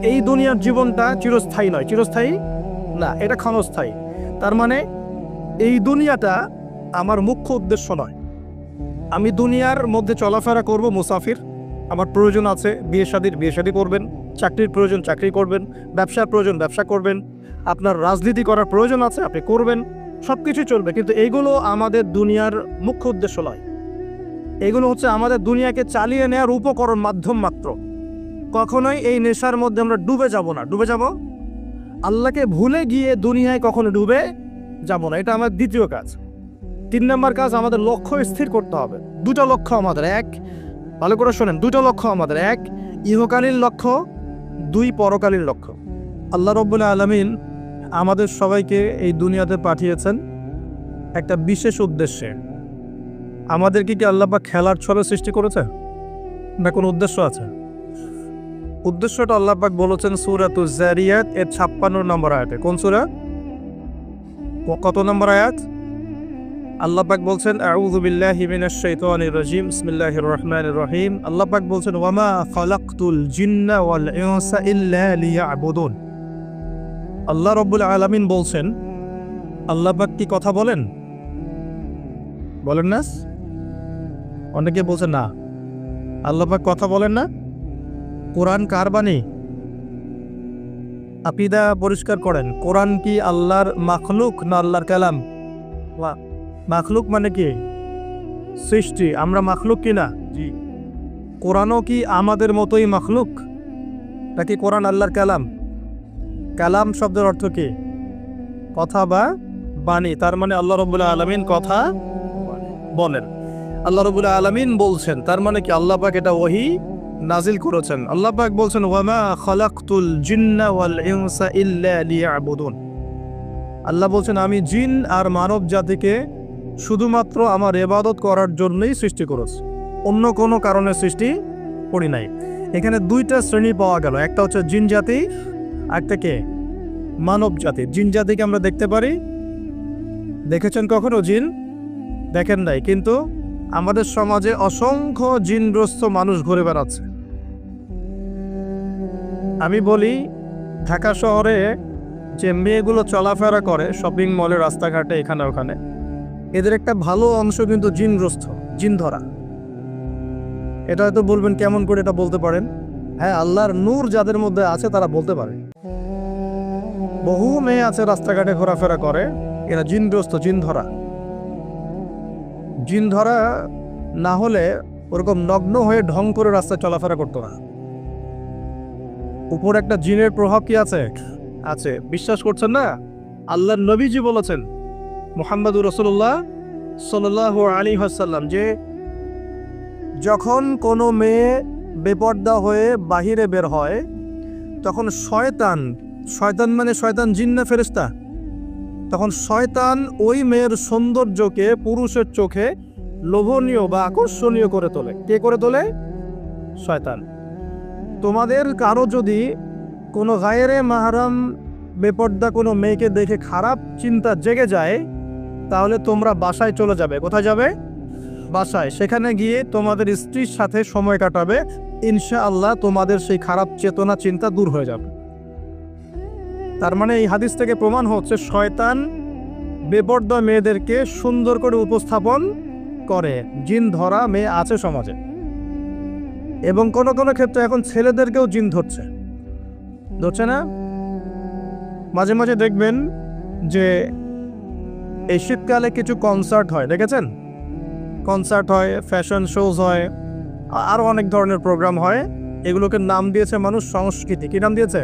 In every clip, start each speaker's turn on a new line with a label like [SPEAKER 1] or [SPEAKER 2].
[SPEAKER 1] এই দুনিয়ার জীবনটা চিরস্থায়ী নয়, চিরস্থায়ী না, এটা ক্ষণস্থায়ী। তার মানে এই দুনিয়াটা আমার মুখ্য উদ্দেশ্য নয়। আমি দুনিয়ার মধ্যে চলাফেরা করব মুসাফির, আমার প্রয়োজন আছে বিয়ে শাদী করবেন, চাকরির প্রয়োজন চাকরি করবেন, ব্যবসার প্রয়োজন ব্যবসা করবেন, আপনার রাজনীতি করার প্রয়োজন আছে আপনি করবেন, সব কিছু চলবে, কিন্তু এগুলো আমাদের দুনিয়ার মুখ্য উদ্দেশ্য নয়। এগুলো হচ্ছে আমাদের দুনিয়াকে চালিয়ে নেওয়ার উপকরণ, মাধ্যম মাত্র। কখনোই এই নেশার মধ্যে আমরা ডুবে যাব না। ডুবে যাব আল্লাহকে ভুলে গিয়ে দুনিয়ায় কখনো ডুবে যাব না। এটা আমার দ্বিতীয় কাজ। 3 নম্বর কাজ, আমাদের লক্ষ্য স্থির করতে হবে। দুটো লক্ষ্য আমাদের, এক, ভালো করে শোনেন, দুটো লক্ষ্য আমাদের, এক ইহকালীন লক্ষ্য, 2 পরকালীন লক্ষ্য। আল্লাহ রাব্বুল আলামিন আমাদের সবাইকে এই দুনিয়াতে পাঠিয়েছেন একটা বিশেষ উদ্দেশ্যে। আমাদেরকে কি আল্লাহ পাক খেলার ছলে সৃষ্টি করেছে, না কোনো উদ্দেশ্য আছে? উদ্দেশ্যটা আল্লাহ পাক বলেছেন সূরাতুজ যারিয়াত এর 56 নম্বর আয়াতে। কোন সূরা, কত নম্বর আয়াত? আল্লাহ পাক বলছেন আউযু বিল্লাহি মিনাশ শাইতানির রাজিম, বিসমিল্লাহির রহমানির রহিম। আল্লাহ পাক বলছেন ওয়ামা খালাকতুল জিন্না ওয়াল ইনসা ইল্লা লিয়াবুদুন। আল্লাহ রাব্বুল আলামিন বলছেন, আল্লাহ পাক কি কথা বলেন? বলেন না? অনেকে বলছেন না, আল্লাহ পাক কথা বলেন না। কোরআন কার বাণী? আকিদা পরিষ্কার করেন, কোরআন কি আল্লাহর মাখলুক না আল্লাহর কালাম? মাখলুক মানে কি? সৃষ্টি। আমরা মাখলুক কি না? জি। কোরআনও কি আমাদের মতোই মাখলুক, নাকি কোরআন আল্লাহর কালাম? কালাম শব্দের অর্থ কি? কথা বা বাণী। তার মানে আল্লাহ রাব্বুল আলামিন কথা বলেন, আল্লাহ রাব্বুল আলামিন বলছেন। তার মানে কি আল্লাহ পাক এটা ওহী নাজিল করেছেন। আল্লাহ পাক বলছেন ওয়ামা খালাকতুল জিন্না ওয়াল ইনসা ইল্লা লিয়াবুদুন। আল্লাহ বলছেন আমি জিন আর মানব জাতিকে শুধুমাত্র আমার ইবাদত করার জন্যই সৃষ্টি করেছি, অন্য কোনো কারণে সৃষ্টি করি নাই। এখানে 2টা শ্রেণী পাওয়া গেল, একটা হচ্ছে জিন জাতি, একটা কে? মানব জাতি। জিন জাতিকে আমরা দেখতে পারি, দেখেছেন কখনো জিন? দেখেন নাই, কিন্তু আমাদের সমাজে অসংখ্য জিনগ্রস্ত মানুষ ঘুরে বেড়াচ্ছে। আমি বলি ঢাকা শহরে যে মেয়েগুলো চলাফেরা করে শপিং মলে, রাস্তাঘাটে, এখানে ওখানে, এদের একটা ভালো অংশ কিন্তু জিনগ্রস্ত, জিন ধরা। এটা হয়তো বলবেন কেমন করে এটা বলতে পারেন? হ্যাঁ, আল্লাহর নূর যাদের মধ্যে আছে তারা বলতে পারে। বহু মেয়ে আছে রাস্তাঘাটে ঘোরাফেরা করে, এরা জিনগ্রস্ত, জিন ধরা। জিন ধরা না হলে ওরকম নগ্ন হয়ে ঢং করে রাস্তায় চলাফেরা করতো না। উপর একটা জিনের প্রভাব কি আছে? আছে। বিশ্বাস করছেন না? আল্লাহর নবীজি বলেছেন মুহাম্মদুর রাসূলুল্লাহ সাল্লাল্লাহু আলাইহি ওয়াসাল্লাম যে যখন কোনো মেয়ে বেপর্দা হয়ে বাহিরে বের হয় তখন শয়তান মানে শয়তান জিন না ফেরেশতা? তখন শয়তান ওই মেয়ের সৌন্দর্যকে পুরুষের চোখে লোভনীয় বা আকর্ষণীয় করে তোলে। কে করে তোলে? শয়তান। তোমাদের কারো যদি কোনো গায়রে মাহরাম বেপর্দা কোনো মেয়েকে দেখে খারাপ চিন্তা জেগে যায়, তাহলে তোমরা বাসায় চলে যাবে। কোথায় যাবে? বাসায়। সেখানে গিয়ে তোমাদের স্ত্রীর সাথে সময় কাটাবে, ইনশাআল্লাহ তোমাদের সেই খারাপ চেতনা চিন্তা দূর হয়ে যাবে। তার মানে এই হাদিস থেকে প্রমাণ হচ্ছে শয়তান বেপর্দা মেয়েদেরকে সুন্দর করে উপস্থাপন করে। জিন ধরা মেয়ে আছে সমাজে, এবং কোনো কোনো ক্ষেত্রে এখন ছেলেদেরকেও জিন ধরছে না? মাঝে মাঝে দেখবেন যে এই শীতকালে কিছু কনসার্ট হয়, দেখেছেন? কনসার্ট হয়, ফ্যাশন শোজ হয়, আরও অনেক ধরনের প্রোগ্রাম হয়। এগুলোকে নাম দিয়েছে মানুষ সংস্কৃতি। কি নাম দিয়েছে?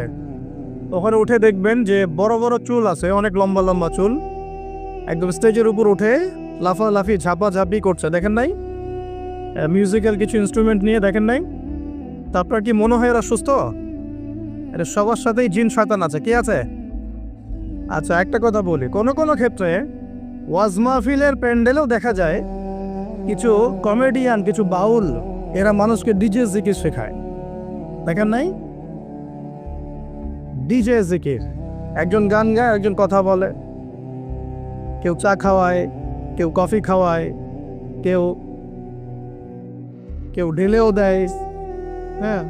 [SPEAKER 1] ওখানে উঠে দেখবেন যে বড় বড় চুল আছে, অনেক লম্বা লম্বা চুল, একদম স্টেজের উপর উঠে লাফালাফি ঝাপাঝাপি করছে। দেখেন নাই? মিউজিক্যাল কিছু ইনস্ট্রুমেন্ট নিয়ে, দেখেন নাই? তারপর কি মনে হয় এরা সুস্থ? এটা সবার সাথেই জিন শয়তান আছে। কি আছে? আচ্ছা, একটা কথা বলি, কোনো কোনো ক্ষেত্রে ওয়াজ মাহফিলের প্যান্ডেলেও দেখা যায় কিছু কমেডিয়ান, কিছু বাউল, এরা মানুষকে ডিজে জিকির শেখায়। দেখেন নাই? ডিজে জিকির, একজন গান গায়, একজন কথা বলে, কেউ চা খাওয়ায়, কেউ কফি খাওয়ায়, কেউ ঢেলেও দেয়। হ্যাঁ,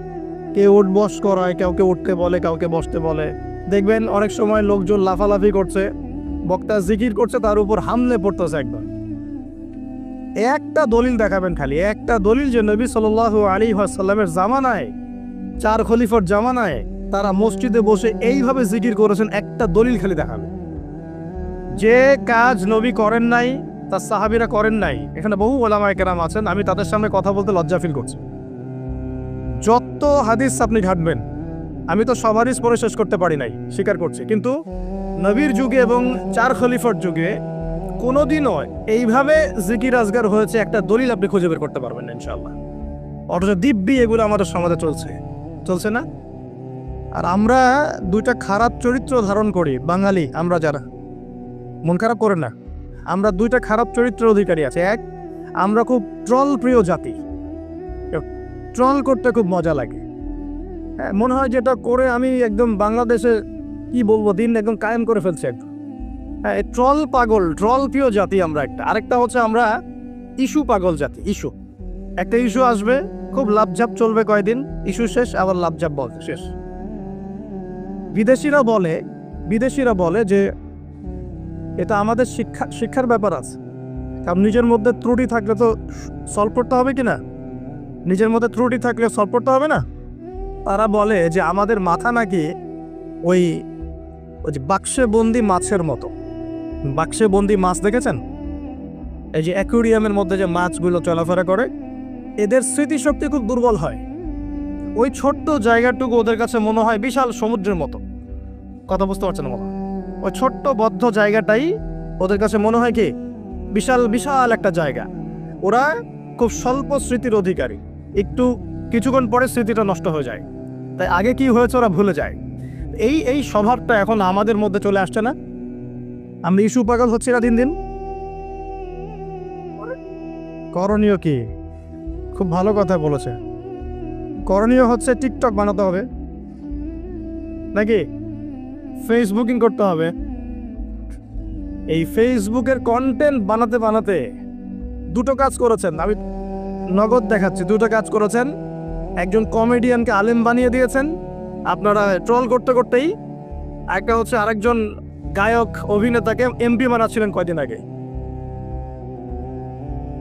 [SPEAKER 1] কেউ উঠ বস করায়, কাউকে উঠতে বলে, কাউকে বসতে বলে। দেখবেন অনেক সময় লোকজন লাফালাফি করছে, বক্তা জিকির করছে, তার উপর হামলে পড়তেছে একদম। একটা দলিল দেখাবেন, খালি একটা দলিল যে নবী সাল্লাল্লাহু আলাইহি ওয়াসাল্লামের জামানায়, 4 খলিফার জামানায় তারা মসজিদে বসে এইভাবে জিকির করেছেন, একটা দলিল খালি দেখাবেন। যে কাজ নবী করেন নাই, তার সাহাবীরা করেন নাই, এখানে বহু ওলামায়ে কেরাম আছেন, আমি তাদের সামনে কথা বলতে লজ্জা ফিল করছি। যত হাদিস আপনি ঘাটবেন, আমি তো সব হাদিস পড়ে শেষ করতে পারি নাই, স্বীকার করছি, কিন্তু নবীর যুগে এবং 4 খলিফার যুগে কোনোদিনও এইভাবে জিকির আজগার হয়েছে একটা দলিল আপনি খুঁজে বের করতে পারবেন না ইনশাআল্লাহ। অথচ দিব্যি এগুলো আমাদের সমাজে চলছে না। আর আমরা 2টা খারাপ চরিত্র ধারণ করি, বাঙালি আমরা যারা, মন খারাপ করেন না, আমরা 2টা খারাপ চরিত্রের অধিকারী আছে। এক, আমরা খুব ট্রল প্রিয় জাতি, ট্রল করতে খুব মজা লাগে। হ্যাঁ, মনে হয় যেটা করে আমি একদম বাংলাদেশে কি বলবো, দিন একদম কায়েম করে ফেলছি একদম। হ্যাঁ, ট্রল পাগল, ট্রল প্রিয় জাতি আমরা একটা। আরেকটা হচ্ছে আমরা ইস্যু পাগল জাতি। ইস্যু, একটা ইস্যু আসবে, খুব লাভঝাপ চলবে কয়দিন, ইস্যু শেষ, আবার লাভঝাপ বলতে শেষ। বিদেশিরা বলে যে এটা আমাদের শিক্ষার ব্যাপার আছে, কারণ নিজের মধ্যে ত্রুটি থাকলে তো সলভ করতে হবে কিনা, নিজের মধ্যে ত্রুটি থাকলে সলভ করতে হবে না। তারা বলে যে আমাদের মাথা নাকি ওই যে বাক্সে বন্দি মাছের মতো। বাক্সে বন্দি মাছ দেখেছেন? এই যে অ্যাকুরিয়ামের মধ্যে যে মাছগুলো চলাফেরা করে, এদের স্মৃতিশক্তি খুব দুর্বল হয়। ওই ছোট্ট জায়গাটুকু ওদের কাছে মনে হয় বিশাল সমুদ্রের মতো। কথা বুঝতে পারছেন না? ওই ছোট্ট বদ্ধ জায়গাটাই ওদের কাছে মনে হয় কি বিশাল বিশাল একটা জায়গা। ওরা খুব স্বল্প স্মৃতির অধিকারী, একটু কিছুক্ষণ পরে স্মৃতিটা নষ্ট হয়ে যায়, তাই আগে কি হয়েছে ওরা ভুলে যায়। এই স্বভাবটা এখন আমাদের মধ্যে চলে আসছে না? আমরা ইস্যু পাগল হচ্ছি না দিন দিন। করণীয় কি? খুব ভালো কথা বলেছে। করণীয় হচ্ছে টিকটক বানাতে হবে, নাকি ফেসবুকিং করতে হবে। এই ফেসবুকের কন্টেন্ট বানাতে বানাতে 2টো কাজ করেছেন, আমি নগদ দেখাচ্ছি। 2টো কাজ করেছেন। একজন কমেডিয়ানকে আলেম বানিয়ে দিয়েছেন আপনারা ট্রল করতে করতেই। একটা হচ্ছে আরেকজন গায়ক অভিনেতাকে এমপি বানাচ্ছিলেন কয়দিন আগে।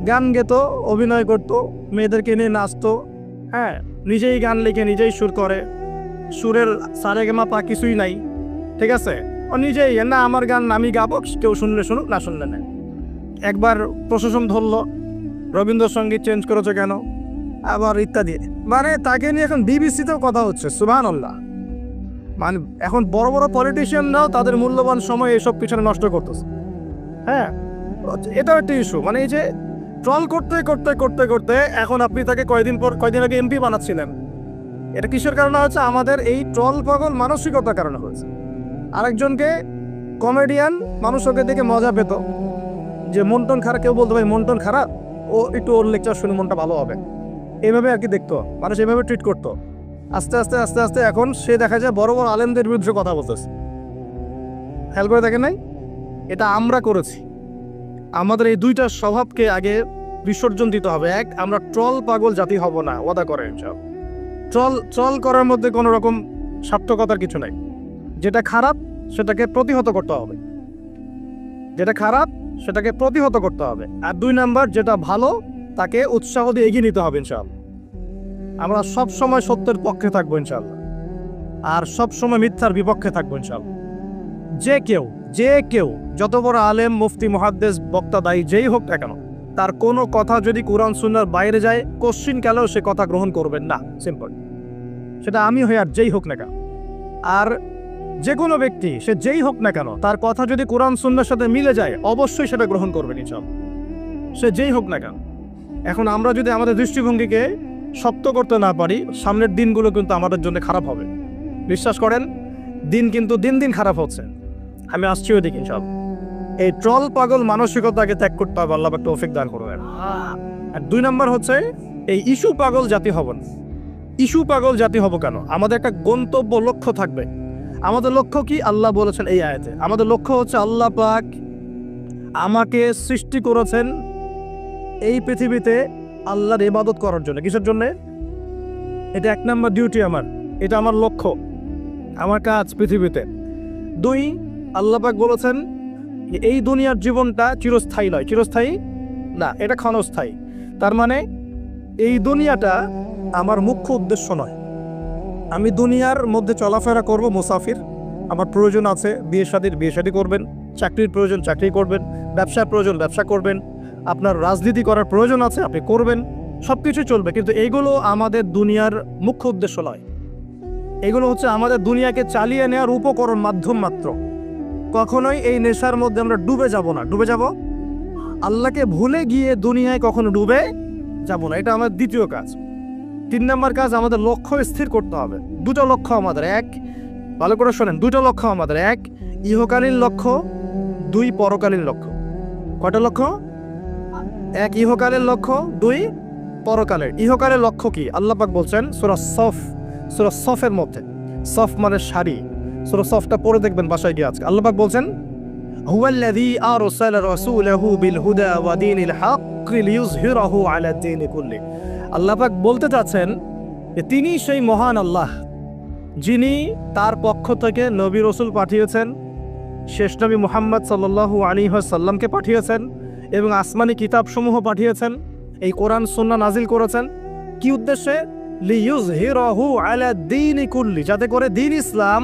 [SPEAKER 1] গান গেত, অভিনয় করত, মেয়েদেরকে নিয়ে নাচতো। হ্যাঁ, নিজেই গান লিখে নিজেই সুর করে, সুরের সারেগামা পা কিছুই নাই, ঠিক আছে। ও নিজেই না, আমার গান আমি গাবো, কেউ শুনলে শুনুক, না শুনলে না। একবার প্রশাসন ধরলো, রবীন্দ্রসঙ্গীত চেঞ্জ করেছে কেন, আবার ইত্যাদি। মানে তাকে নিয়ে এখন বিবিসিতেও কথা হচ্ছে। সুবহানাল্লাহ। মানে এখন বড় বড় পলিটিশিয়ানরাও তাদের মূল্যবান সময় এসব পিছনে নষ্ট করতেছে। হ্যাঁ, এটাও একটা ইস্যু। মানে এই যে ট্রল করতে করতে করতে করতে এখন আপনি তাকে কয়দিন আগে এমপি বানাচ্ছিলেন। এটা কিসের কারণে হচ্ছে? আমাদের এই ট্রল পাগল মানসিকতার কারণে হয়েছে। আরেকজনকে কমেডিয়ান, মানুষ ওকে দেখে মজা পেত, যে মনটন খারাপ, কেউ বলতো ভাই মনটন খারাপ, ও একটু ওর লেকচার শুনে মনটা ভালো হবে, এইভাবে আর কি দেখতো মানুষ, এইভাবে ট্রিট করতো। আস্তে আস্তে আস্তে আস্তে এখন সে দেখা যায় বড় বড় আলেমদের বিরুদ্ধে কথা বলতেছে। খেয়াল করে দেখেন নাই? এটা আমরা করেছি। আমাদের এই 2টা স্বভাবকে আগে বিসর্জন দিতে হবে। এক, আমরা ট্রল পাগল জাতি হব না, ওয়াদা করেন সব। ট্রল করার মধ্যে কোনো রকম সার্থকতার কিছু নাই। যেটা খারাপ সেটাকে প্রতিহত করতে হবে, যেটা খারাপ সেটাকে প্রতিহত করতে হবে। আর 2 নাম্বার, যেটা ভালো তাকে উৎসাহ দিয়ে এগিয়ে নিতে হবে ইনশাআল্লাহ। আমরা সব সময় সত্যের পক্ষে থাকবো ইনশাআল্লাহ, আর সব সময় মিথ্যার বিপক্ষে থাকবো ইনশাআল্লাহ। যে কেউ যত বড় আলেম, মুফতি, মুহাদ্দিস, বক্তা, দায়ী যেই হোক না কেন, তার কোনো কথা যদি কোরআন সুন্নাহর বাইরে যায়, কোশ্চিন কালেও সে কথা গ্রহণ করবেন না। সিম্পল। সেটা আমি হই আর যেই হোক না কেন। আর যে কোনো ব্যক্তি, সে যেই হোক না কেন, তার কথা যদি কোরআন সুন্নাহর সাথে মিলে যায়, অবশ্যই সেটা গ্রহণ করবেন ইনশাআল্লাহ, সে যেই হোক না কেন। এখন আমরা যদি আমাদের দৃষ্টিভঙ্গিকে শক্ত করতে না পারি, সামনের দিনগুলো কিন্তু আমাদের জন্য খারাপ হবে। বিশ্বাস করেন, দিন কিন্তু দিন দিন খারাপ হচ্ছে। আমি আসছি ওইদিকে ইনশাআল্লাহ। এই ট্রল পাগল মানসিকতাকে ত্যাগ করতে হবে, আল্লাহ পাক তৌফিক দান করবেন। আর 2 নাম্বার হচ্ছে এই ইস্যু পাগল জাতি হব না। ইস্যু পাগল জাতি হব কেন? আমাদের একটা গন্তব্য, লক্ষ্য থাকবে। আমাদের লক্ষ্য কি? আল্লাহ বলেছেন এই আয়াতে, আমাদের লক্ষ্য হচ্ছে আল্লাহ পাক আমাকে সৃষ্টি করেছেন এই পৃথিবীতে আল্লাহর ইবাদত করার জন্য। কিসের জন্য? এটা 1 নম্বর ডিউটি আমার, এটা আমার লক্ষ্য, আমার কাজ পৃথিবীতে। 2, আল্লাহ পাক বলেছেন এই দুনিয়ার জীবনটা চিরস্থায়ী নয়, চিরস্থায়ী না, এটা ক্ষণস্থায়ী। তার মানে এই দুনিয়াটা আমার মুখ্য উদ্দেশ্য নয়। আমি দুনিয়ার মধ্যে চলাফেরা করব মুসাফির, আমার প্রয়োজন আছে বিয়ে শাদী করবেন, চাকরির প্রয়োজন চাকরি করবেন, ব্যবসার প্রয়োজন ব্যবসা করবেন, আপনার রাজনীতি করার প্রয়োজন আছে আপনি করবেন, সব কিছু চলবে, কিন্তু এইগুলো আমাদের দুনিয়ার মুখ্য উদ্দেশ্য নয়। এগুলো হচ্ছে আমাদের দুনিয়াকে চালিয়ে নেওয়ার উপকরণ, মাধ্যম মাত্র। কখনোই এই নেশার মধ্যে আমরা ডুবে যাব না। ডুবে যাব আল্লাহকে ভুলে গিয়ে দুনিয়ায় কখনো ডুবে যাব না, এটা আমাদের দ্বিতীয় কাজ। 3 নম্বর কাজ, আমাদের লক্ষ্য স্থির করতে হবে। 2টা লক্ষ্য আমাদের, 1, ভালো করে শোনেন, 2টা লক্ষ্য আমাদের, 1 ইহকালীন লক্ষ্য, 2 পরকালীন লক্ষ্য। কয়টা লক্ষ্য? 1 ইহকালের লক্ষ্য, 2 পরকালের। ইহকালের লক্ষ্য কি? আল্লাহ পাক বলছেন সূরা সফের মধ্যে, সফ মানে শাড়ি, সূরা সফটা পড়ে দেখবেন বাসায় গিয়ে আজকে। আল্লাহ পাক বলছেন হুয়াল্লাযী আরসালা রাসূলাহু বিল হুদা ওয়া দীনিল হক লিইয়ুযহিরাহু আলা দ্বীনি কুল্লি। আল্লাহ পাক বলতে চাচ্ছেন যে তিনি সেই মহান আল্লাহ যিনি তার পক্ষ থেকে নবী রাসূল পাঠিয়েছেন, শেষ নবী মুহাম্মদ সাল্লাল্লাহু আলাইহি ওয়াসাল্লামকে পাঠিয়েছেন এবং আসমানি কিতাবসমূহ পাঠিয়েছেন, এই কোরআন সুন্নাহ নাজিল করেছেন। কি উদ্দেশ্যে? লিইয়ুযহিরাহু আলা দ্বীনি কুল্লি, যাতে করে দ্বীন ইসলাম,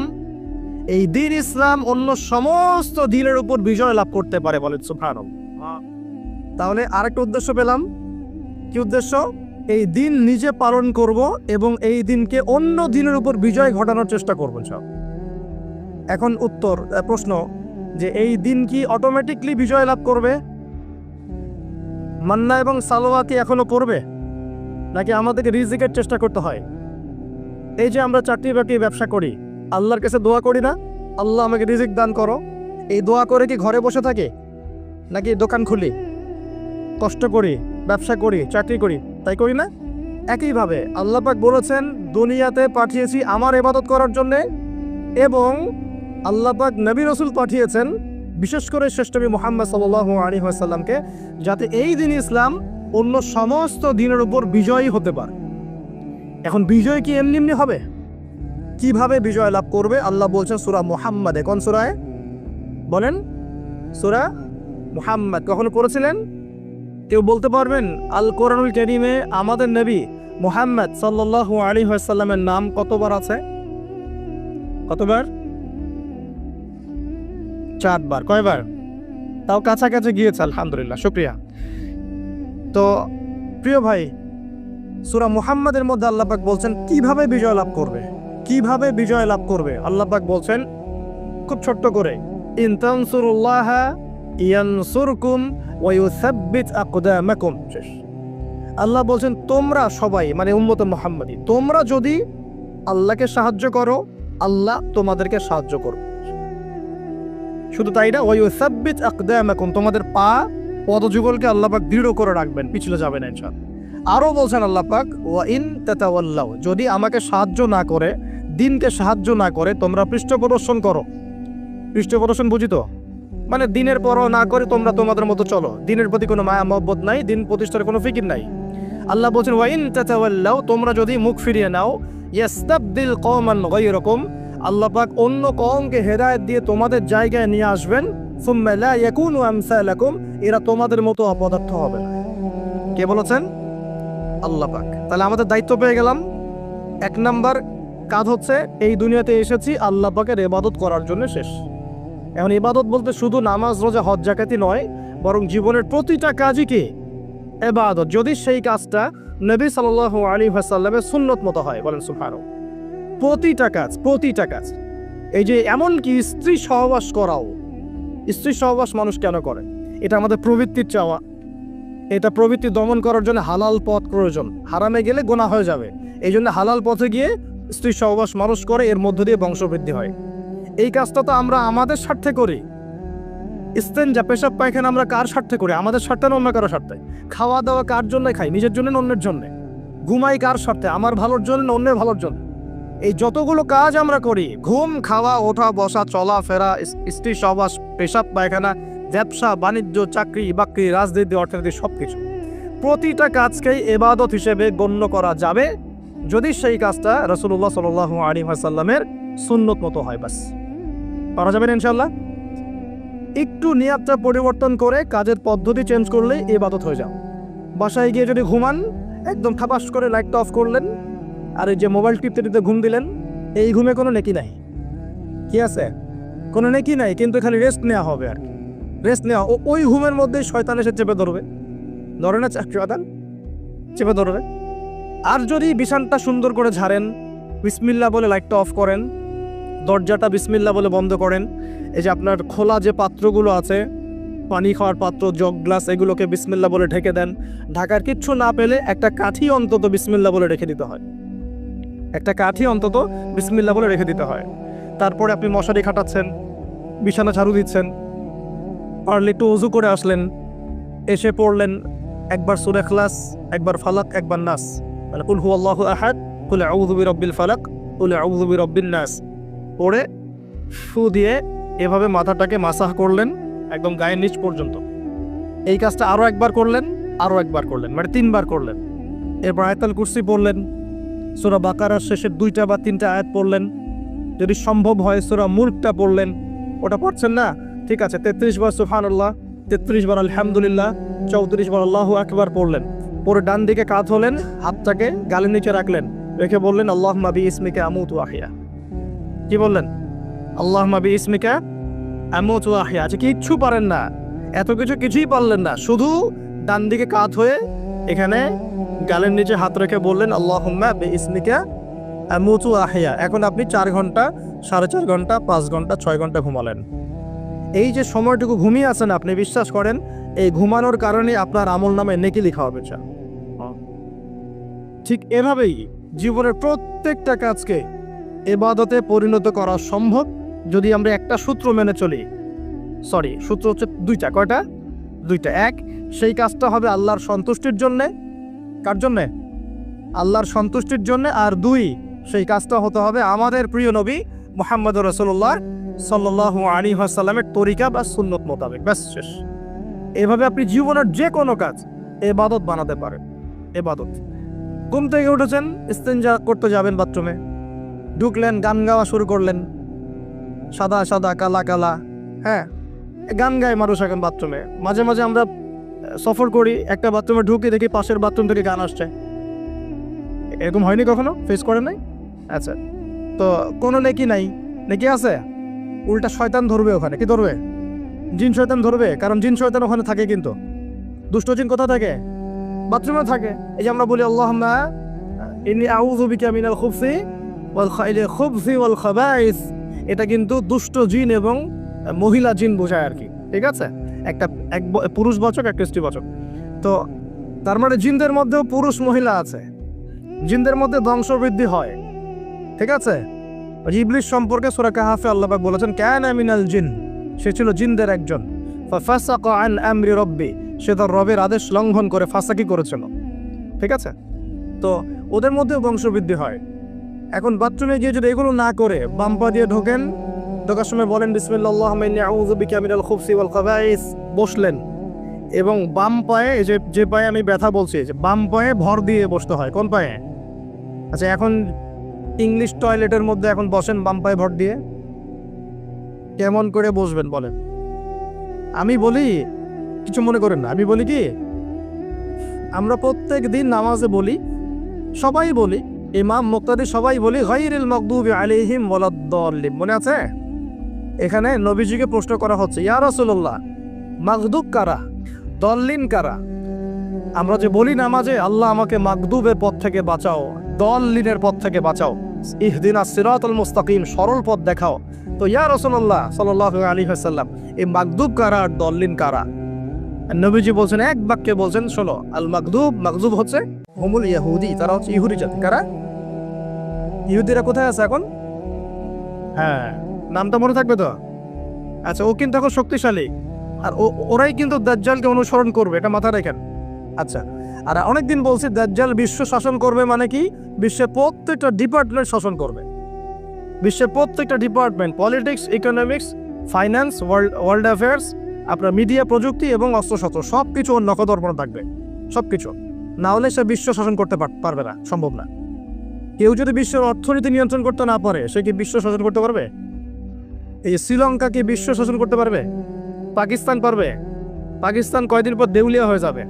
[SPEAKER 1] এই দ্বীন ইসলাম অন্য সমস্ত দ্বীনের উপর বিজয় লাভ করতে পারে। বলেন সুবহানাল্লাহ। তাহলে আরেকটা উদ্দেশ্য পেলাম। কি উদ্দেশ্য? এই দিন নিজে পালন করব এবং এই দিনকে অন্য দিনের উপর বিজয় ঘটানোর চেষ্টা করব। এখন প্রশ্ন যে এই দিন কি অটোমেটিকলি বিজয় লাভ করবে? মান্না এবং সালোয়া কি এখনো পড়বে, নাকি আমাদেরকে রিজিকের চেষ্টা করতে হয়? এই যে আমরা চাকরি বাকরি ব্যবসা করি, আল্লাহর কাছে দোয়া করি না, আল্লাহ আমাকে রিজিক দান করো, এই দোয়া করে কি ঘরে বসে থাকে, নাকি দোকান খুলি, কষ্ট করি, ব্যবসা করি, চাকরি করি, তাই করি না? একইভাবে আল্লাহ পাক বলেছেন দুনিয়াতে পাঠিয়েছি আমার ইবাদত করার জন্যে, এবং আল্লাহ পাক নবী রাসূল পাঠিয়েছেন বিশেষ করে শ্রেষ্ঠ নবী মুহাম্মদ সাল্লাল্লাহু আলাইহি ওয়াসাল্লামকে, যাতে এই দিন ইসলাম অন্য সমস্ত দিনের উপর বিজয়ী হতে পারে। এখন বিজয় কি এমনি এমনি হবে? কিভাবে বিজয় লাভ করবে? আল্লাহ বলছেন সূরা মুহাম্মাদে। কোন সূরায় বলেন? সূরা মুহাম্মাদ। কখনো পড়েছিলেন? কেউ বলতে পারবেন আল কোরআনুল কারীমে আমাদের নবী মুহাম্মদ সাল্লাল্লাহু আলাইহি ওয়াসাল্লামের নাম কতবার আছে? কতবার? 4 বার। কয়বার? তাও কাছাকাছি গিয়েছে, আলহামদুলিল্লাহ, শুকরিয়া। তো প্রিয় ভাই, সূরা মুহাম্মাদের মধ্যে আল্লাহ পাক বলছেন কিভাবে বিজয় লাভ করবে, কিভাবে বিজয় লাভ করবে। আল্লাহ পাক বলছেন খুব ছোট্ট করে, ইন তানসুরুল্লাহা ইয়ানসুরকুম ওয়া ইউসাব্বিত আকদামাকুম। আল্লাহ বলছেন তোমরা সবাই, মানে উম্মতে মুহাম্মাদি, তোমরা যদি আল্লাহকে সাহায্য করো, আল্লাহ তোমাদেরকে সাহায্য করবে। শুধু তাই না, ওয়া ইউসাব্বিত আকদামাকুম, তোমাদের পদযুগলকে আল্লাহ পাক দৃঢ় করে রাখবেন, পিছলে যাবে না ইনশাআল্লাহ। আরো বলছেন আল্লাহ পাক ওয়া ইন তাতাওয়াল্লাউ, যদি আমাকে সাহায্য না করে, দিনকে সাহায্য না করে তোমরা পৃষ্ঠপ্রদর্শন করো। পৃষ্ঠপ্রদর্শন বুঝি তো, মানে দিনের পরও না করে তোমরা তোমাদের মতো চলো, দিনের প্রতি কোনো মায়া মহব্বত নাই, দিন প্রতিষ্ঠার কোনো ফিকির নাই। আল্লাহ বলছেন ওয়া ইন তাতাওয়াল্লাউ, তোমরা যদি মুখ ফিরিয়ে নাও, ইয়াস্তাবদিল কওমান গায়রাকুম, আল্লাহ পাক অন্য কওমকে হেদায়েত দিয়ে তোমাদের জায়গায় নিয়ে আসবেন। সুম্মা লা ইয়াকুনু আমসালাকুম, এরা তোমাদের মতো অপদার্থ হবে না। কে বলেছেন? আল্লাহ পাক। তাহলে আমাদের দায়িত্ব পেয়ে গেলাম। 1 নাম্বার কাজ হচ্ছে এই দুনিয়াতে এসেছি আল্লাহ পাকের ইবাদত করার জন্য, শেষ। এখন ইবাদত বলতে শুধু নামাজ রোজা হজ জাকাতি নয়, বরং জীবনের প্রতিটা কাজই কি ইবাদত, যদি সেই কাজটা নবী সাল্লাল্লাহু আলাইহি ওয়াসাল্লামের সুন্নত মতো হয়। বলেন সুবহানাল্লাহ। প্রতিটা কাজ। এই যে এমনকি স্ত্রী সহবাস করাও, স্ত্রী সহবাস মানুষ কেন করে? এটা আমাদের প্রবৃত্তির চাওয়া, এটা প্রবৃত্তি দমন করার জন্য হালাল পথ প্রয়োজন, হারামে গেলে গুনাহ হয়ে যাবে, এই জন্য হালাল পথে গিয়ে স্ত্রী সহবাস মানুষ করে, এর মধ্য দিয়ে বংশবৃদ্ধি হয়। এই কাজটা তো আমরা আমাদের স্বার্থে করি। ইস্তেঞ্জা, পেশাব পায়খানা আমরা কার স্বার্থে করি? আমাদের স্বার্থে না অন্য কারো স্বার্থে? খাওয়া দাওয়া কার জন্য খাই? নিজের জন্য না অন্যের জন্য? ঘুমাই কার স্বার্থে? আমার ভালোর জন্য না অন্যের ভালোর জন্য? এই যতগুলো কাজ আমরা করি, ঘুম, খাওয়া, ওঠা, বসা, চলাফেরা, স্ত্রী সহবাস, পেশাব পায়খানা, ব্যবসা বাণিজ্য, চাকরি বাকরি, রাজনীতি, অর্থনীতি, সবকিছু, প্রতিটা কাজকেই ইবাদত হিসেবে গণ্য করা যাবে যদি সেই কাজটা রাসূলুল্লাহ সাল্লাল্লাহু আলাইহি ওয়াসাল্লামের সুন্নত মতো হয়। বাস পারা যাবে না ইনশাআল্লাহ। একটু নিয়াতটা পরিবর্তন করে কাজের পদ্ধতি চেঞ্জ করলে ইবাদত হয়ে যাও। বাসায় গিয়ে যদি ঘুমান, একদম খাপাস করে লাইটটা অফ করলেন আর এই যে মোবাইল টিপতে টিপতে ঘুম দিলেন, এই ঘুমে কোনো নেকি নাই। কি আছে? কোনো নেকি নাই, কিন্তু খালি রেস্ট নেওয়া হবে আর কি। রেস্ট নেওয়া, ওই ঘুমের মধ্যে শয়তান এসে চেপে ধরবে, ধরে না শয়তান চেপে ধরবে। আর যদি বিছানটা সুন্দর করে ঝাড়েন, বিসমিল্লাহ বলে লাইটটা অফ করেন, দরজাটা বিসমিল্লাহ বলে বন্ধ করেন, এই যে আপনার খোলা যে পাত্রগুলো আছে, পানি খাওয়ার পাত্র, জগ, গ্লাস, এগুলোকে বিসমিল্লাহ বলে ঢেকে দেন। ঢাকার কিচ্ছু না পেলে একটা কাঠি অন্তত বিসমিল্লাহ বলে রেখে দিতে হয়। একটা কাঠি অন্তত বিসমিল্লাহ বলে রেখে দিতে হয়। তারপরে আপনি মশারি খাটাচ্ছেন, বিছানা ঝাড়ু দিচ্ছেন, পারলে একটু ওযু করে আসলেন, এসে পড়লেন একবার সূরা ইখলাস, একবার ফালাক, একবার নাস, মানে কুল হুয়াল্লাহু আহাদ, কুল আউযু বিরাব্বিল ফালাক, কুল আউযু বিরাব্বিন নাস পড়ে ফু দিয়ে এভাবে মাথাটাকে মাসাহ করলেন একদম গায়ের নিচ পর্যন্ত। এই কাজটা আরও একবার করলেন, আরও একবার করলেন, মানে 3 বার করলেন। এরপর আয়াতুল কুরসি পড়লেন, সূরা বাকারার শেষের 2টা বা 3টা আয়াত পড়লেন, যদি সম্ভব হয় সূরা মুলকটা পড়লেন। ওটা পড়ছেন না, ঠিক আছে, 33 বার সুবহানাল্লাহ, 33 বার আলহামদুলিল্লাহ, 34 বার আল্লাহু আকবার পড়লেন। পরে ডান দিকে কাত হলেন, হাতটাকে গালের নিচে রাখলেন, রেখে বললেন আল্লাহুম্মা বিইসমিকা আমুতু ওয়া আহইয়া। কি বললেন? আল্লাহুম্মা বিইসমিকা আমুতু ওয়া আহইয়া। আচ্ছা, কিচ্ছু পারেন না, এত কিছুই পারলেন না, শুধু ডান দিকে কাত হয়ে এখানে গালের নিচে হাত রেখে বললেন আল্লাহুম্মা বিইসমিকা আমুতু ওয়া আহইয়া। এখন আপনি 4 ঘন্টা, 4.5 ঘন্টা, 5 ঘন্টা, 6 ঘন্টা ঘুমালেন। এই যে সময়টুকু ঘুমিয়ে আছেন, আপনি বিশ্বাস করেন এই ঘুমানোর কারণে আপনার আমলনামায় নেকি লেখা হবে। ঠিক এভাবেই জীবনের প্রত্যেকটা কাজকে ইবাদতে পরিণত করা সম্ভব যদি আমরা একটা সূত্র মেনে চলি। সূত্র হচ্ছে 2টা। কয়টা? 2টা। 1, সেই কাজটা হবে আল্লাহর সন্তুষ্টির জন্যে। কার জন্যে? আল্লাহর সন্তুষ্টির জন্যে। আর 2, সেই কাজটা হতে হবে আমাদের প্রিয় নবী মুহাম্মদুর রাসূলুল্লাহ সাল্লাল্লাহু আলাইহি ওয়াসাল্লামের তরিকা বা সুন্নত মোতাবেক। ব্যাস, শেষ। এভাবে আপনি জীবনের যে কোনো কাজ ইবাদত বানাতে পারেন। ইবাদত। ঘুম থেকে উঠেছেন, ইস্তেঞ্জা করতে যাবেন, বাথরুমে ঢুকলেন, গান গাওয়া শুরু করলেন, সাদা সাদা কালা কালা, হ্যাঁ, গান গায় মানুষ এখন বাথরুমে। মাঝে মাঝে আমরা সফর করি, একটা বাথরুমে ঢুকে দেখি পাশের বাথরুম থেকে গান আসছে। এরকম হয়নি কখনো? ফেস করে নাই? আচ্ছা, তো কোনো নেকি নাই? নেকি আছে? উল্টা শয়তান ধরবে ওখানে। কি ধরবে? জিন শয়তান ধরবে, কারণ জিন শয়তান ওখানে থাকে। কিন্তু দুষ্ট জিন কোথায় থাকে? বাথরুমে থাকে। এই যে আমরা বলি আল্লাহুম্মা ইন্নী আউযু বিকা মিনাল খুবসি ওয়াল খাবাইস, এটা কিন্তু দুষ্ট জিন এবং মহিলা জিন বোঝায় আর কি। ঠিক আছে, এক পুরুষবাচক, একটা স্ত্রীবাচক। তো তার মানে জিনদের মধ্যেও পুরুষ মহিলা আছে, জিনদের মধ্যে বংশবৃদ্ধি হয়। ঠিক আছে, ইবলিস সম্পর্কে সূরা কাহফে আল্লাহ পাক বলেছেন কানা মিনাল জিন, সে ছিল জিনদের একজন। ফাসাকা আন আমরি রব্বি, সে তার রবের আদেশ লঙ্ঘন করে ফাসাকি করেছিল। ঠিক আছে, তো ওদের মধ্যেও বংশবৃদ্ধি হয়। এখন বাথরুমে গিয়ে যদি এগুলো না করে বাম পা দিয়ে ঢোকেন, ঢোকার সময় বলেন বিসমিল্লাহ আল্লাহুম্মা ইন্নী আউযু বিকা মিনাল খুবসি ওয়াল খাবাইস, বসলেন, এবং বাম পায়ে, যে পায়ে আমি ব্যথা বলছি, যে বাম পায়ে ভর দিয়ে বসতে হয়। কোন পায়ে? আচ্ছা, এখন ইংলিশ টয়লেটের মধ্যে এখন বসেন বাম পায়ে ভর দিয়ে, কেমন করে বসবেন বলেন? আমি বলি, কিছু মনে করেন না, আমি বলি কি, আমরা প্রত্যেক দিন নামাজে বলি, সবাই বলি, ইমাম মুক্তাদি সবাই বলি গায়রিল মাগদুবি আলাইহিম ওয়ালাদ-দাল্লিন। মনে আছে? এখানে নবীজিকে প্রশ্ন করা হচ্ছে, ইয়া রাসূলুল্লাহ, মাগদুব কারা, দল্লিন কারা? আমরা যে বলি নামাজে আল্লাহ আমাকে মাগদুবের পথ থেকে বাঁচাও, দল্লিনের পথ থেকে বাঁচাও, ইহদিনাস সিরাতাল মুস্তাকিম, সরল পথ দেখাও। তো ইয়া রাসূলুল্লাহ সাল্লাল্লাহু আলাইহি ওয়াসাল্লাম, এই মাগদুব কারা আর দল্লিন কারা? নবীজি বলছেন, এক বাক্যে বলছেন, শোনো, আল মাগদুব হচ্ছে হুমুল ইহুদি, তারা হচ্ছে ইহুদি জাতি। কারা? ইহুদিরা কোথায় আছে এখন? হ্যাঁ, নামটা মনে থাকবে তো? আচ্ছা, ও কিন্তু এখন শক্তিশালী, আর ওরাই কিন্তু দাজ্জালকে অনুসরণ করবে, এটা মাথায় রাখেন। আচ্ছা, আর অনেকদিন বলছি দাজ্জাল বিশ্ব শাসন করবে, মানে কি, বিশ্বের প্রত্যেকটা ডিপার্টমেন্ট শাসন করবে। বিশ্বের প্রত্যেকটা department, politics, economics, finance, world affairs, আপনার মিডিয়া, প্রযুক্তি এবং অস্ত্রশস্ত্র, সব কিছু ওর নখদর্পণে থাকবে। সব কিছু না হলে সে বিশ্ব শাসন করতে পারবে না, সম্ভব না। কেউ যদি বিশ্বের অর্থনীতি নিয়ন্ত্রণ করতে না পারে, সে কি বিশ্ব শাসন করতে পারবে? এই শ্রীলঙ্কা কি বিশ্ব শাসন করতে পারবে? পাকিস্তান পারবে? পাকিস্তান কয়দিন পর দেউলিয়া হয়ে যাবে।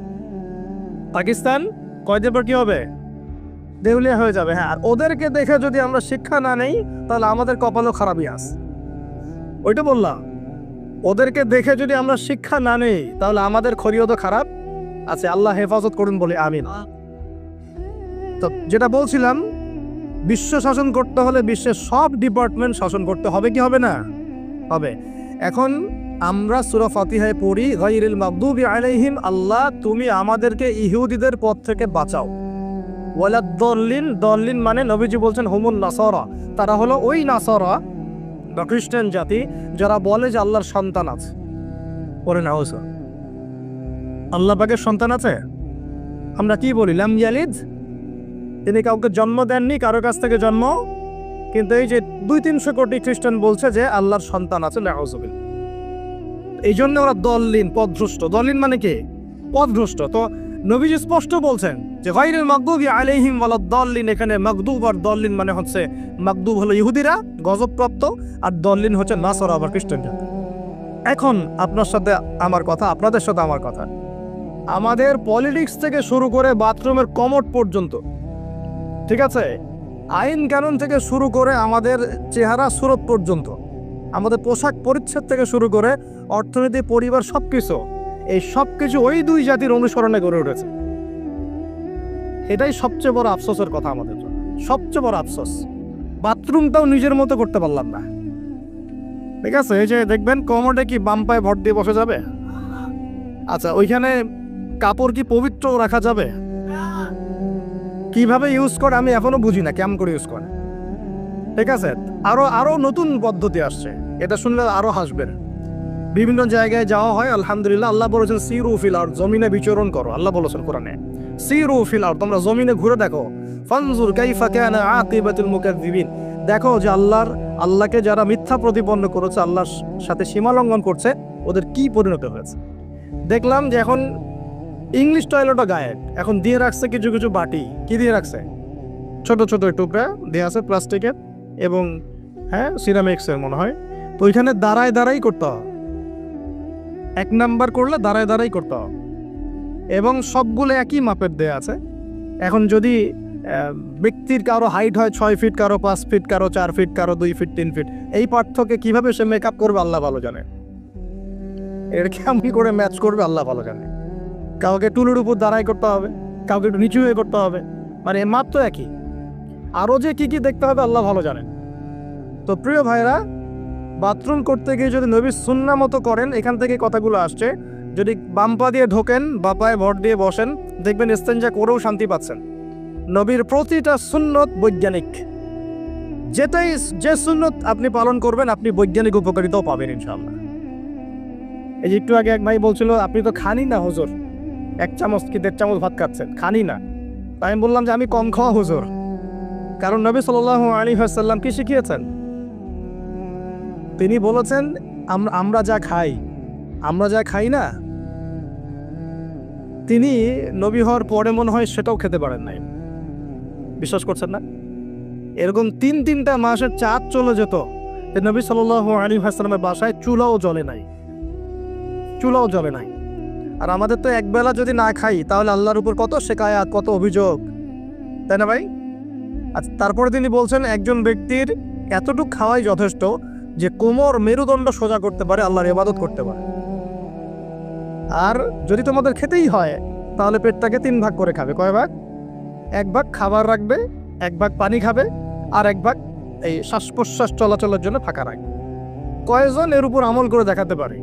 [SPEAKER 1] পাকিস্তান কয়দিন পর কি হবে? দেউলিয়া হয়ে যাবে। হ্যাঁ, আর ওদেরকে দেখে যদি আমরা শিক্ষা না নেই, তাহলে আমাদের কপালও খারাপই আছে। ওইটা বললাম, ওদেরকে দেখে যদি আমরা শিক্ষা না নেই, তাহলে আমাদের খরিও তো খারাপ আছে। আল্লাহ হেফাজত করুন বলে আমিন। তো যেটা বলছিলাম, বিশ্ব শাসন করতে হলে বিশ্বের সব ডিপার্টমেন্ট শাসন করতে হবে, কি হবে না? হবে। এখন আমরা সূরা ফাতিহায় পড়ি, গায়রিল মাগদুবি আলাইহিম, আল্লাহ তুমি আমাদেরকে ইহুদিদের পথ থেকে বাঁচাও। ওয়ালাদ দল্লিন, দল্লিন মানে নবীজি বলছেন হুমুন নাসারা, তারা হলো ওই নাসারা বা খ্রিস্টান জাতি যারা বলে যে আল্লাহর সন্তান আছে। পরে না হোস, আল্লাহ পাকের সন্তান আছে? আমরা কি বলি? লাম ইয়ালিদ, তিনি কাউকে জন্ম দেননি, কারো কাছ থেকে জন্ম। কিন্তু এই যে 200-300 কোটি খ্রিস্টান বলছে যে আল্লাহর সন্তান আছে, নাউজুবিল্লাহ। এই জন্য ওরা দল্লিন, পথভ্রষ্ট। দল্লিন মানে কি? পথভ্রষ্ট। তো নবীজি স্পষ্ট বলছেন যে গায়রিল মাগদুবি আলাইহিম ওয়ালাদ দল্লিন, এখানে মাগদুব আর দল্লিন মানে হচ্ছে, মাগদুব হলো ইহুদিরা গজবপ্রাপ্ত, আর দল্লিন হচ্ছে নাসারা বা খ্রিস্টান জাতি। এখন আপনার সাথে আমার কথা, আপনাদের সাথে আমার কথা, আমাদের পলিটিক্স থেকে শুরু করে বাথরুমের কমোড পর্যন্ত, ঠিক আছে, আইন কানুন থেকে শুরু করে আমাদের চেহারা সুরত পর্যন্ত, আমাদের পোশাক পরিচ্ছদ থেকে শুরু করে অর্থনীতি, পরিবার, সবকিছু, এই সবকিছু ওই দুই জাতির অনুসরণে গড়ে উঠেছে। এটাই সবচেয়ে বড় আফসোসের কথা আমাদের জন্য, সবচেয়ে বড় আফসোস। বাথরুমটাও নিজের মতো করতে পারলাম না। ঠিক আছে, এই যে দেখবেন কমোডে কি বাম পায়ে ভর দিয়ে বসে যাবে? আচ্ছা, ওইখানে কাপড় কি পবিত্র রাখা যাবে? কিভাবে ইউজ করে আমি এখনো বুঝি না, কেমন করে ইউজ করে। ঠিক আছে, আরো নতুন পদ্ধতি আসছে, এটা শুনলে আরো হাসবেন। বিভিন্ন জায়গায় যাওয়া হয়, আলহামদুলিল্লাহ। আল্লাহ বলেছেন সিরু ফিল আরদ, জমিনে বিচরণ করো। আল্লাহ বলেছেন কোরআনে সিরু ফিল আরদ, তোমরা জমিনে ঘুরে দেখো। ফানজুর কাইফা কানা আকিবাতুল মুকাজ্জিবিন, দেখো যে আল্লাহকে যারা মিথ্যা প্রতিপন্ন করেছে, আল্লাহর সাথে সীমা লঙ্ঘন করছে, ওদের কি পরিণত হয়েছে। দেখলাম যে এখন ইংলিশ টয়লেটও গায়ে এখন দিয়ে রাখছে কিছু কিছু বাটি। কি দিয়ে রাখছে? ছোট ছোট টুকরা দিয়ে আছে প্লাস্টিকের এবং হ্যাঁ সিরামিক্সের মনে হয়। তো ওইখানে দাঁড়ায় দাঁড়াই করতে হবে, 1 নাম্বার করলে দাঁড়ায় দাঁড়াই করতে হবে, এবং সবগুলো একই মাপের দেয়া আছে। এখন যদি ব্যক্তির কারো হাইট হয় 6 ফিট, কারো 5 ফিট, কারো 4 ফিট, কারো 2 ফিট, 3 ফিট, এই পার্থক্যে কিভাবে সে মেকআপ করবে আল্লাহ ভালো জানে। এর কেমন করে ম্যাচ করবে আল্লাহ ভালো জানে। কাউকে টুলের উপর দাঁড়াই করতে হবে, কাউকে একটু নিচু হয়ে করতে হবে, মানে মাপ তো একই। আরও যে কি কি দেখতে হবে আল্লাহ ভালো জানেন। তো প্রিয় ভাইরা, বাথরুম করতে গিয়ে যদি নবীর সুন্নাহ মতো করেন, এখান থেকে কথাগুলো আসছে। যদি বাম পা দিয়ে ঢোকেন, বা পায়ে ভর দিয়ে বসেন, দেখবেন ইস্তেঞ্জা করেও শান্তি পাচ্ছেন। নবীর প্রতিটা সুন্নত বৈজ্ঞানিক, যে সুন্নত আপনি পালন করবেন, আপনি বৈজ্ঞানিক উপকারিতাও পাবেন ইনশাআল্লাহ। এই যে একটু আগে এক ভাই বলছিল আপনি তো খানি না হুজুর, 1 চামচ কি 1.5 চামচ ভাত খাচ্ছেন, খানি না। তাই আমি বললাম যে আমি কম খাওয়া হুজুর, কারণ নবী সাল্লাল্লাহু আলাইহি ওয়াসাল্লাম কি শিখিয়েছেন? তিনি বলেছেন আমরা যা খাই না, তিনি নবী হওয়ার পরে মনে হয় সেটাও খেতে পারেন নাই। বিশ্বাস করছেন না? এরকম 3-3টা মাসের চাঁদ চলে যেত, নবী সাল্লাল্লাহু আলাইহি ওয়াসাল্লামের বাসায় চুলাও জ্বলে নাই। আর আমাদের তো একবেলা যদি না খাই, তাহলে আল্লাহর উপর কত শিকায়াত, কত অভিযোগ, তাই না ভাই? আচ্ছা, তারপরে তিনি বলছেন একজন ব্যক্তির এতটুকু খাওয়াই যথেষ্ট যে কোমর, মেরুদণ্ড সোজা করতে পারে, আল্লাহর ইবাদত করতে পারে। আর যদি তোমাদের খেতেই হয়, তাহলে পেটটাকে 3 ভাগ করে খাবে। কয় ভাগ? 1 ভাগ খাবার রাখবে, 1 ভাগ পানি খাবে, আর 1 ভাগ এই শ্বাস প্রশ্বাস চলাচলের জন্য ফাঁকা রাখবে। কয়জন এর উপর আমল করে দেখাতে পারে?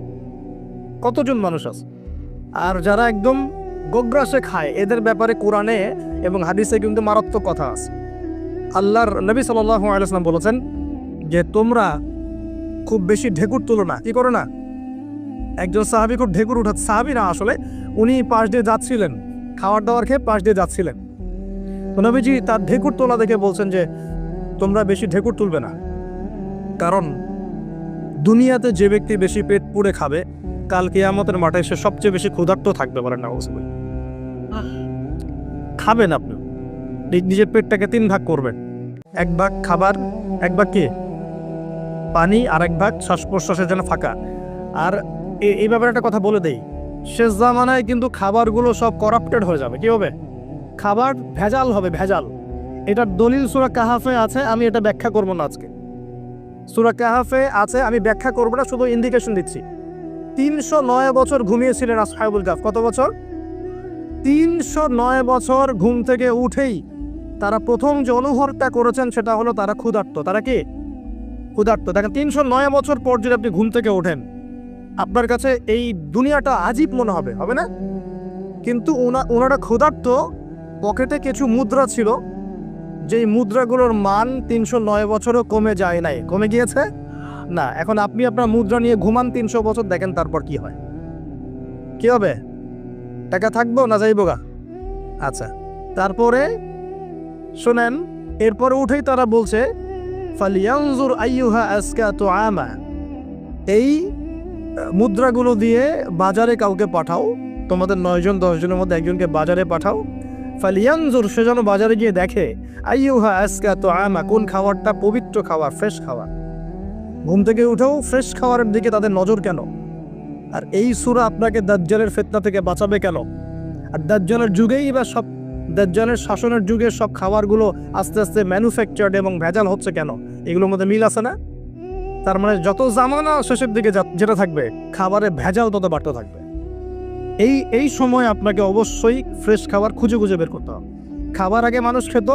[SPEAKER 1] কতজন মানুষ আছে? আর যারা একদম গোগ্রাসে খায়, এদের ব্যাপারে কোরআনে এবং হাদিসে কিন্তু মারাত্মক কথা আছে। আল্লাহর নবী সাল্লাল্লাহু আলাইহি ওয়াসাল্লাম বলেছেন যে তোমরা খুব বেশি ঢেকুর তুলো না। কি করো না? একজন সাহাবী খুব ঢেকুর উঠাচ্ছে, সাহাবী না আসলে, উনি পাশ দিয়ে যাচ্ছিলেন, খাবার দাবার খেয়ে পাশ দিয়ে যাচ্ছিলেন। তো নবীজি তার ঢেকুর তোলা দেখে বলছেন যে তোমরা বেশি ঢেকুর তুলবে না, কারণ দুনিয়াতে যে ব্যক্তি বেশি পেট পুড়ে খাবে, কাল কিয়ামতের মাঠে সে সবচেয়ে বেশি ক্ষুধার্ত থাকবে। বলেন না? খাবেন আপনি, নিজের পেটটাকে 3 ভাগ করবেন, এক ভাগ খাবার, এক ভাগ কি পানি, আর এক ভাগ শ্বাস প্রশ্বাসের জন্য ফাঁকা। আর এই ব্যাপারে একটা কথা বলে দেই, শেষ জামানায় কিন্তু খাবারগুলো সব করাপ্টেড হয়ে যাবে। কি হবে? খাবার ভেজাল হবে, ভেজাল। এটার দলিল সূরা কাহাফে আছে, আমি এটা ব্যাখ্যা করব না আজকে। সূরা কাহাফে আছে, আমি ব্যাখ্যা করব না, শুধু ইন্ডিকেশন দিচ্ছি। 309 বছর ঘুমিয়েছিলেন আসহাবুল কাহফ। কত বছর? 309 বছর ঘুম থেকে উঠেই তারা প্রথম যে অনুভবটা করেছেন সেটা হলো তারা ক্ষুধার্ত। তারা কি ক্ষুধার্ত? দেখেন, 309 বছর পর যদি আপনি ঘুম থেকে ওঠেন, আপনার কাছে এই দুনিয়াটা আজীব মনে হবে, হবে না? কিন্তু ওনারা ক্ষুধার্ত, পকেটে কিছু মুদ্রা ছিল, যেই মুদ্রাগুলোর মান 309 বছরও কমে যায় নাই। কমে গিয়েছে না। এখন আপনি আপনার মুদ্রা নিয়ে ঘুমান 300 বছর, দেখেন তারপর কি হয়। কি হবে? টাকা থাকবো না যাইবো গা? আচ্ছা, তারপরে শোনেন, এরপরে উঠেই তারা বলছে ফালিয়ানজুর আইয়ুহা আজকা তুআমা, এই মুদ্রাগুলো দিয়ে বাজারে কাউকে পাঠাও, তোমাদের 9 জন 10 জনের মধ্যে একজনকে বাজারে পাঠাও। ফালিয়ানজুর, সে যেন বাজারে গিয়ে দেখে, আইয়ুহা আজকা তুআমা, কোন খাবারটা পবিত্র খাবার, ফ্রেশ খাবার। ঘুম থেকে উঠেও ফ্রেশ খাবারের দিকে তাদের নজর কেন? আর এই সূরা আপনাকে দাজ্জালের ফিতনা থেকে বাঁচাবে কেন? আর দাজ্জালের যুগেই বা সব, দাজ্জালের শাসনের যুগে সব খাবারগুলো আস্তে আস্তে ম্যানুফ্যাকচার্ড এবং ভেজাল হচ্ছে কেন? এগুলোর মধ্যে মিল আছে না? তার মানে যত জামানা শেষের দিকে যেটা থাকবে, খাবারে ভেজাল তত বাড়তে থাকবে। এই সময় আপনাকে অবশ্যই ফ্রেশ খাবার খুঁজে খুঁজে বের করতে হবে। খাবার আগে মানুষ খেত,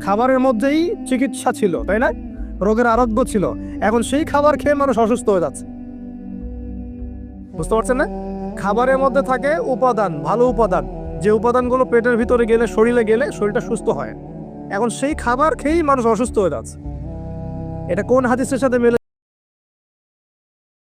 [SPEAKER 1] খাবারের মধ্যেই চিকিৎসা ছিল, তাই না? রোগের আরোগ্য ছিল। এখন সেই খাবার খেয়ে মানুষ অসুস্থ হয়ে যাচ্ছে। বুঝতে পারছেন না? খাবারের মধ্যে থাকে উপাদান, ভালো উপাদান, যে উপাদানগুলো পেটের ভিতরে গেলে, শরীরে গেলে শরীরটা সুস্থ হয়। এখন সেই খাবার খেয়েই মানুষ অসুস্থ হয়ে যাচ্ছে। এটা কোন হাদিসের সাথে মেলে?